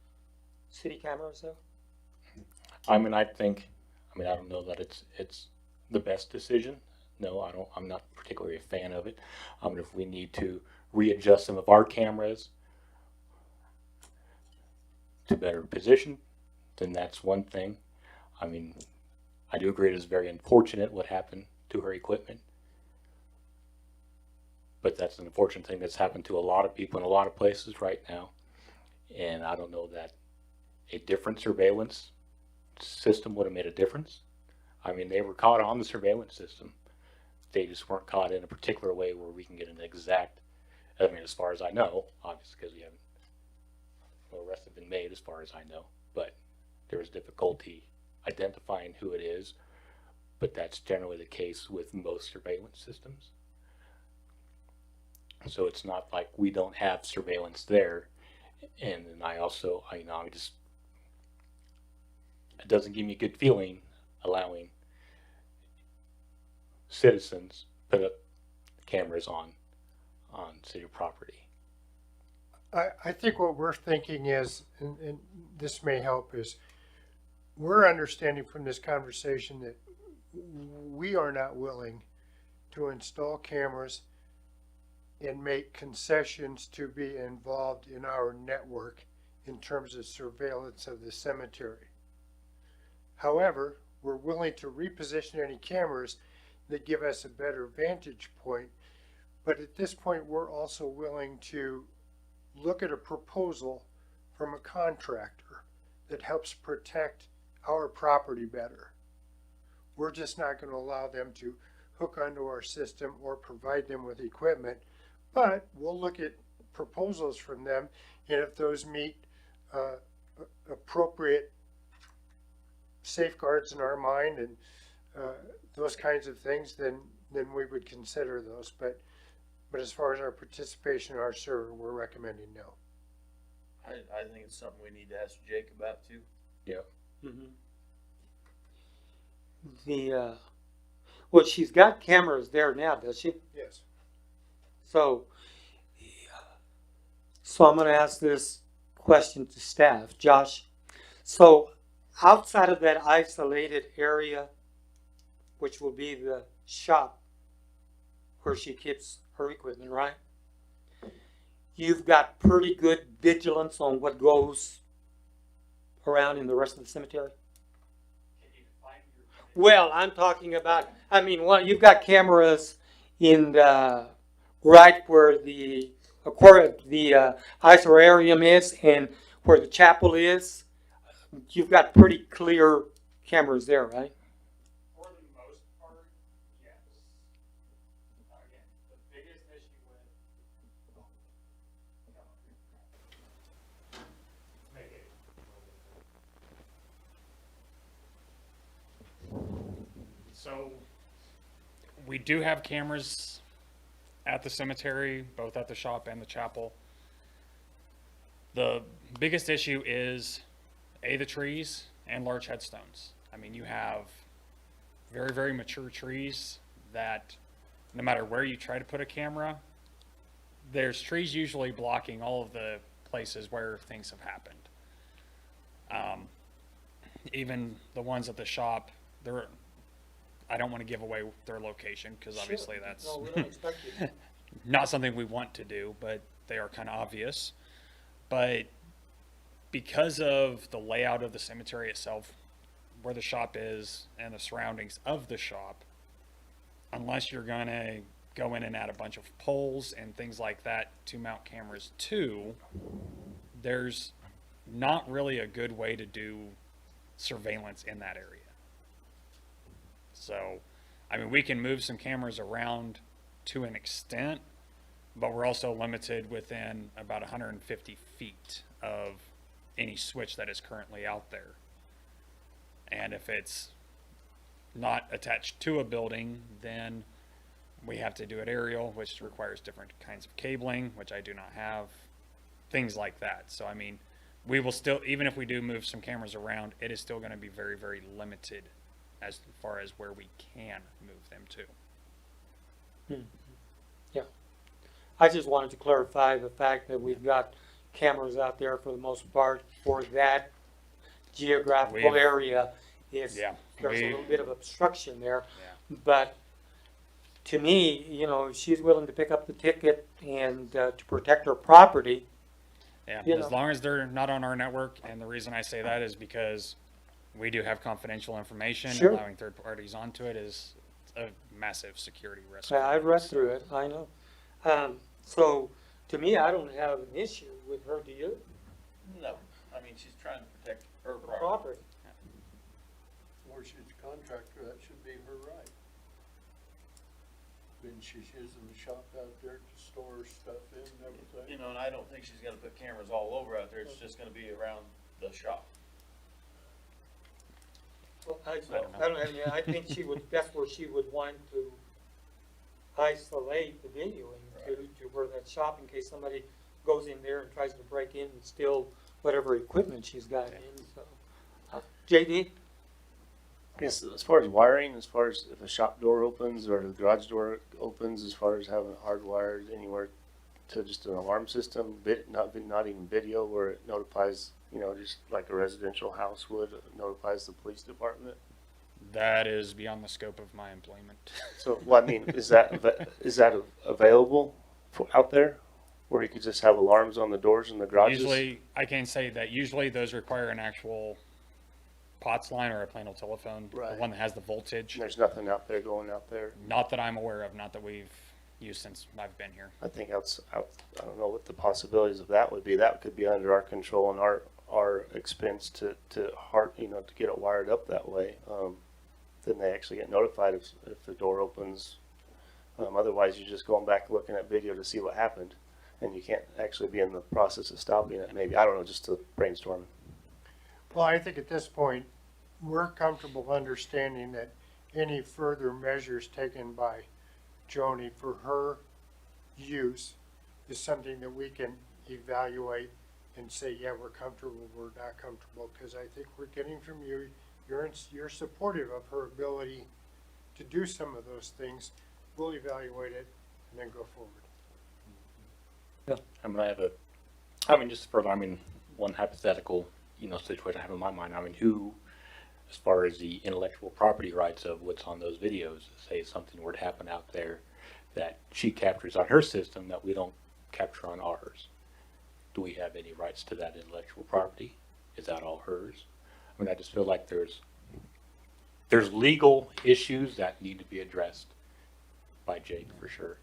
city cameras there? I mean, I don't know that it's the best decision. No, I'm not particularly a fan of it. If we need to readjust some of our cameras to better position, then that's one thing. I mean, I do agree it is very unfortunate what happened to her equipment. But that's an unfortunate thing that's happened to a lot of people in a lot of places right now. And I don't know that a different surveillance system would have made a difference. I mean, they were caught on the surveillance system. They just weren't caught in a particular way where we can get an exact, I mean, as far as I know, obviously because we haven't, no arrests have been made as far as I know, but there is difficulty identifying who it is, but that's generally the case with most surveillance systems. So it's not like we don't have surveillance there. And then it doesn't give me a good feeling allowing citizens put up cameras on city property. I think what we're thinking is, and this may help, is we're understanding from this conversation that we are not willing to install cameras and make concessions to be involved in our network in terms of surveillance of the cemetery. However, we're willing to reposition any cameras that give us a better vantage point. But at this point, we're also willing to look at a proposal from a contractor that helps protect our property better. We're just not going to allow them to hook onto our system or provide them with equipment, but we'll look at proposals from them, and if those meet appropriate safeguards in our mind and those kinds of things, then we would consider those. But as far as our participation in our server, we're recommending no. I think it's something we need to ask Jake about too. Yeah. Well, she's got cameras there now, does she? Yes. So I'm going to ask this question to staff. Josh, so outside of that isolated area, which will be the shop where she keeps her equipment, right? You've got pretty good vigilance on what goes around in the rest of the cemetery? Well, I'm talking about, I mean, you've got cameras in right where the isorarium is and where the chapel is. You've got pretty clear cameras there, right? For the most part, yes. Again, the biggest issue with So we do have cameras at the cemetery, both at the shop and the chapel. The biggest issue is the trees and large headstones. I mean, you have very, very mature trees that no matter where you try to put a camera, there's trees usually blocking all of the places where things have happened. Even the ones at the shop, I don't want to give away their location because obviously that's No, we don't expect you. not something we want to do, but they are kind of obvious. But because of the layout of the cemetery itself, where the shop is and the surroundings of the shop, unless you're going to go in and add a bunch of poles and things like that to mount cameras to, there's not really a good way to do surveillance in that area. So, I mean, we can move some cameras around to an extent, but we're also limited within about 150 feet of any switch that is currently out there. And if it's not attached to a building, then we have to do it aerial, which requires different kinds of cabling, which I do not have, things like that. So, I mean, we will still, even if we do move some cameras around, it is still going to be very, very limited as far as where we can move them to. Yeah. I just wanted to clarify the fact that we've got cameras out there for the most part for that geographical We've- area. If Yeah, there's a we- little bit of obstruction there. Yeah. But to me, you know, if she's willing to pick up the ticket and to protect her property, Yeah, You as know. long as they're not on our network, and the reason I say that is because we do have confidential information. Sure. Allowing third parties onto it is a massive security risk. I've read through it, I know. So to me, I don't have an issue with her, do you? No, I mean, she's trying to protect her property. Property. Or she's a contractor, that should be her right. When she's using the shop out there to store stuff in and everything. You know, and I don't think she's gonna put cameras all over out there, it's just gonna be around the shop. Well, I don't know. don't have any, I think she would, that's where she would want to isolate the videoing to where that shop in case somebody goes in there and tries to break in and steal whatever equipment she's got in, so. JD? Yes, as far as wiring, as far as if a shop door opens or the garage door opens, as far as having it hardwired anywhere to just an alarm system, not even video, where it notifies, you know, just like a residential house would, notifies the police department. That is beyond the scope of my employment. So, well, I mean, is that available out there, where you could just have alarms on the doors and the garages? Usually, I can say that usually those require an actual POTS line or a plain old telephone, Right. the one that has the voltage. There's nothing out there going out there. Not that I'm aware of, not that we've used since I've been here. I think I don't know what the possibilities of that would be. That could be under our control and our expense to get it wired up that way. Then they actually get notified if the door opens. Otherwise, you're just going back looking at video to see what happened, and you can't actually be in the process of stopping it. Maybe, I don't know, just to brainstorm. Well, I think at this point, we're comfortable understanding that any further measures taken by Joni for her use is something that we can evaluate and say, yeah, we're comfortable, we're not comfortable, because I think we're getting from you, you're supportive of her ability to do some of those things. We'll evaluate it and then go forward. Just further, one hypothetical, situation I have in my mind. Who, as far as the intellectual property rights of what's on those videos, say something were to happen out there that she captures on her system that we don't capture on ours. Do we have any rights to that intellectual property? Is that all hers? I just feel like there's legal issues that need to be addressed by Jake for sure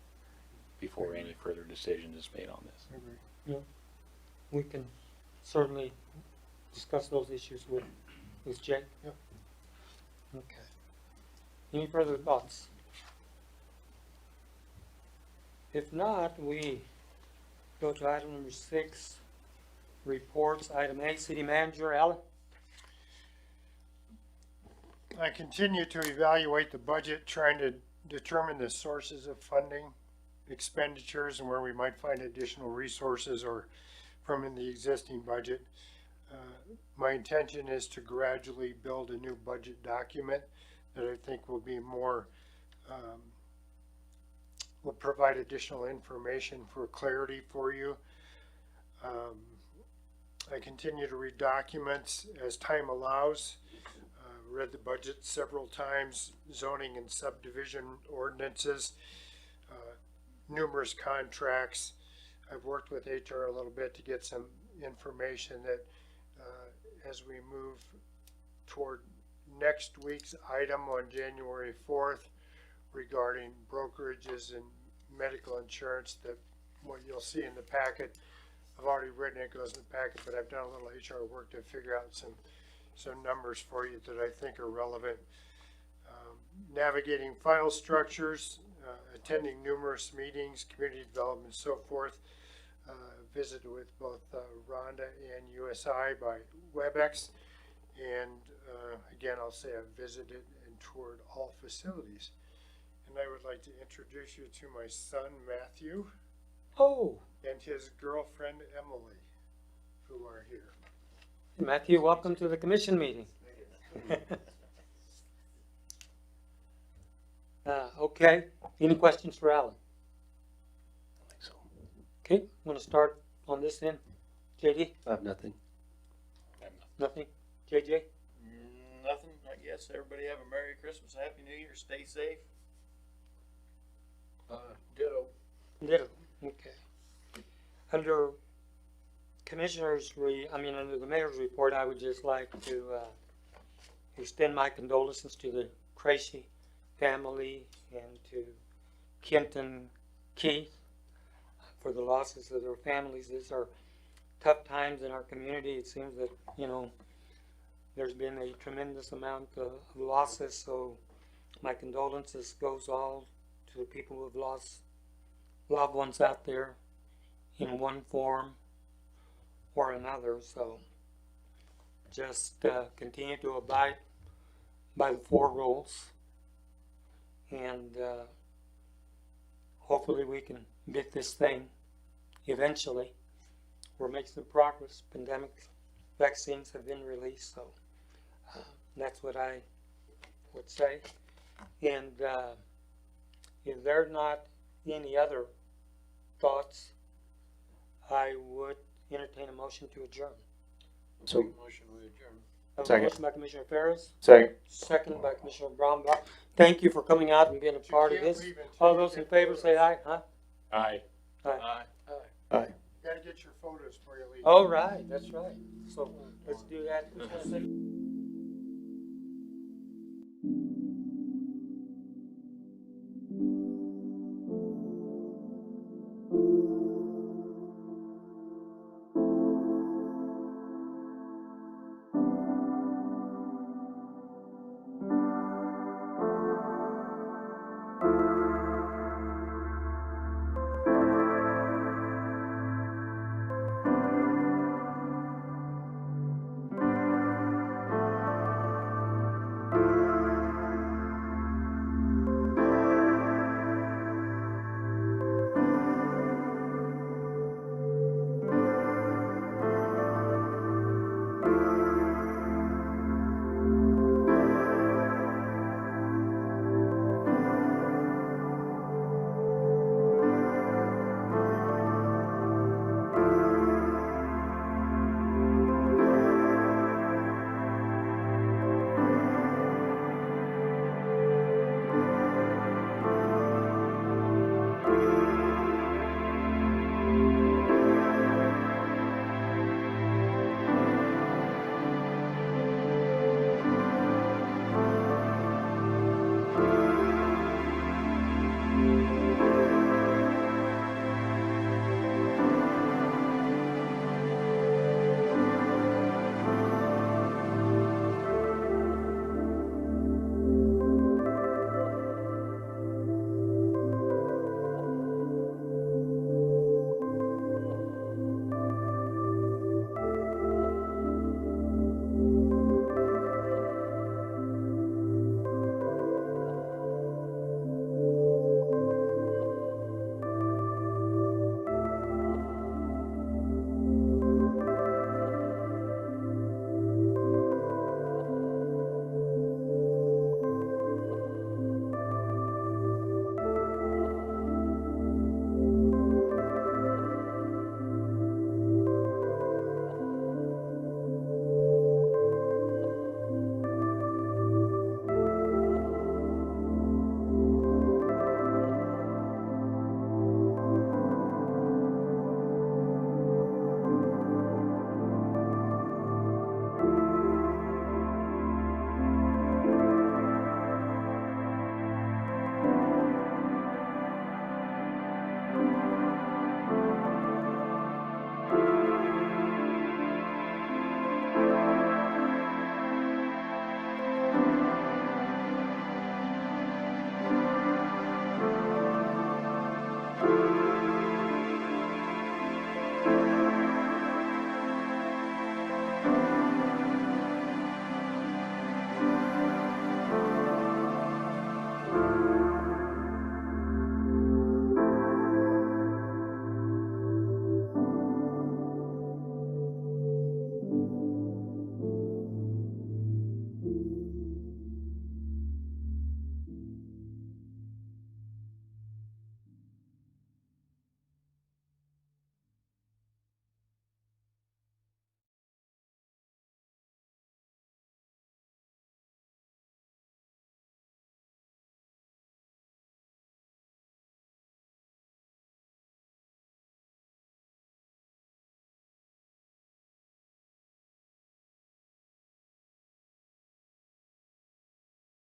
before any further decision is made on this. We can certainly discuss those issues with Jake. Yep. Okay. Any further thoughts? If not, we go to item number 6, reports. Item A, City Manager, Alan. I continue to evaluate the budget, trying to determine the sources of funding, expenditures, and where we might find additional resources or from in the existing budget. My intention is to gradually build a new budget document that I think will be more, will provide additional information for clarity for you. I continue to read documents as time allows. Read the budget several times, zoning and subdivision ordinances, numerous contracts. I've worked with HR a little bit to get some information that as we move toward next week's item on January 4th regarding brokerages and medical insurance, that what you'll see in the packet, I've already written it, goes in the packet, but I've done a little HR work to figure out some numbers for you that I think are relevant. Navigating file structures, attending numerous meetings, community development, so forth. Visited with both Rhonda and USI by WebEx, and again, I'll say I've visited and toured all facilities. And I would like to introduce you to my son Matthew. Oh, And his girlfriend Emily, who are here. Matthew, welcome to the commission meeting. Okay, any questions for Alan? I think so. Okay, I'm gonna start on this end. JD, I have nothing. nothing? JJ? Nothing, I guess. Everybody have a Merry Christmas, Happy New Year, stay safe. Ditto. Ditto, okay. Under commissioners, under the mayor's report, I would just like to extend my condolences to the Tracy family and to Kent and Keith for the losses of their families. These are tough times in our community. It seems that, there's been a tremendous amount of losses, so my condolences goes all to the people who have lost loved ones out there in one form or another. So just continue to abide by the 4 rules, and hopefully we can get this thing eventually. We're making some progress. Pandemic vaccines have been released, so that's what I would say. And if there are not any other thoughts, I would entertain a motion to adjourn. So, Motion we adjourn. I have a Second. motion by Commissioner Ferris, second. second by Commissioner Brownbaugh. Thank you for coming out and being a part of this. All those in favor say aye, huh? Aye. Aye. Aye. Gotta get your photos before you leave. All right, that's right. So let's do that. Who's gonna say?